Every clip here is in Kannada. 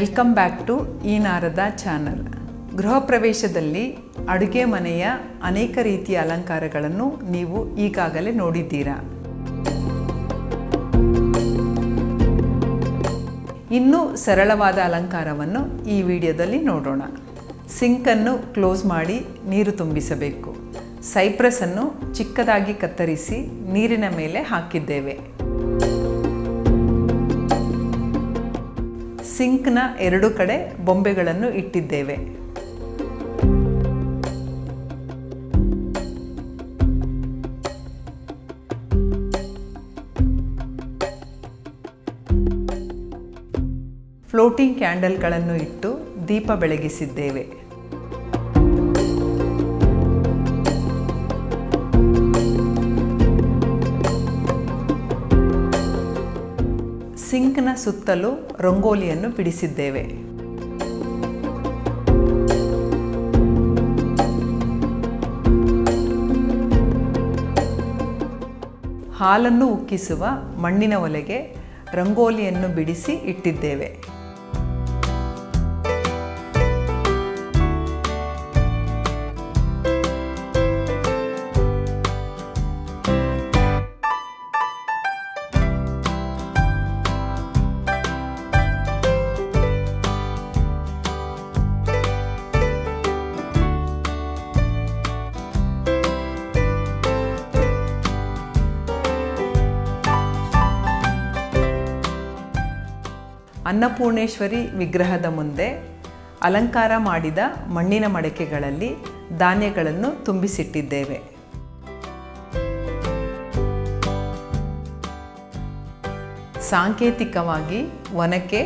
ವೆಲ್ಕಮ್ ಬ್ಯಾಕ್ ಟು ಈ ನಾರದ ಚಾನಲ್. ಗೃಹ ಪ್ರವೇಶದಲ್ಲಿ ಅಡುಗೆ ಮನೆಯ ಅನೇಕ ರೀತಿಯ ಅಲಂಕಾರಗಳನ್ನು ನೀವು ಈಗಾಗಲೇ ನೋಡಿದ್ದೀರಾ. ಇನ್ನೂ ಸರಳವಾದ ಅಲಂಕಾರವನ್ನು ಈ ವಿಡಿಯೋದಲ್ಲಿ ನೋಡೋಣ. ಸಿಂಕನ್ನು ಕ್ಲೋಸ್ ಮಾಡಿ ನೀರು ತುಂಬಿಸಬೇಕು. ಸೈಪ್ರಸನ್ನು ಚಿಕ್ಕದಾಗಿ ಕತ್ತರಿಸಿ ನೀರಿನ ಮೇಲೆ ಹಾಕಿದ್ದೇವೆ. ಸಿಂಕ್ನ ಎರಡು ಕಡೆ ಬೊಂಬೆಗಳನ್ನು ಇಟ್ಟಿದ್ದೇವೆ. ಫ್ಲೋಟಿಂಗ್ ಕ್ಯಾಂಡಲ್ಗಳನ್ನು ಇಟ್ಟು ದೀಪ ಬೆಳಗಿಸಿದ್ದೇವೆ. ಸಿಂಕ್ನ ಸುತ್ತಲೂ ರಂಗೋಲಿಯನ್ನು ಬಿಡಿಸಿದ್ದೇವೆ. ಹಾಲನ್ನು ಉಕ್ಕಿಸುವ ಮಣ್ಣಿನ ಒಲೆಗೆ ರಂಗೋಲಿಯನ್ನು ಬಿಡಿಸಿ ಇಟ್ಟಿದ್ದೇವೆ. ಅನ್ನಪೂರ್ಣೇಶ್ವರಿ ವಿಗ್ರಹದ ಮುಂದೆ ಅಲಂಕಾರ ಮಾಡಿದ ಮಣ್ಣಿನ ಮಡಕೆಗಳಲ್ಲಿ ಧಾನ್ಯಗಳನ್ನು ತುಂಬಿಸಿಟ್ಟಿದ್ದೇವೆ. ಸಾಂಕೇತಿಕವಾಗಿ ಒನಕೆ,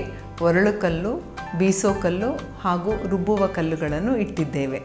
ಒರಳುಕಲ್ಲು, ಬೀಸೋಕಲ್ಲು ಹಾಗೂ ರುಬ್ಬುವ ಕಲ್ಲುಗಳನ್ನು ಇಟ್ಟಿದ್ದೇವೆ.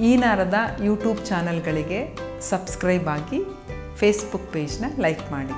ಈ ನಾರದ ಯೂಟ್ಯೂಬ್ ಚಾನಲ್ಗಳಿಗೆ ಸಬ್ಸ್ಕ್ರೈಬ್ ಆಗಿ, ಫೇಸ್ಬುಕ್ ಪೇಜ್ನ ಲೈಕ್ ಮಾಡಿ.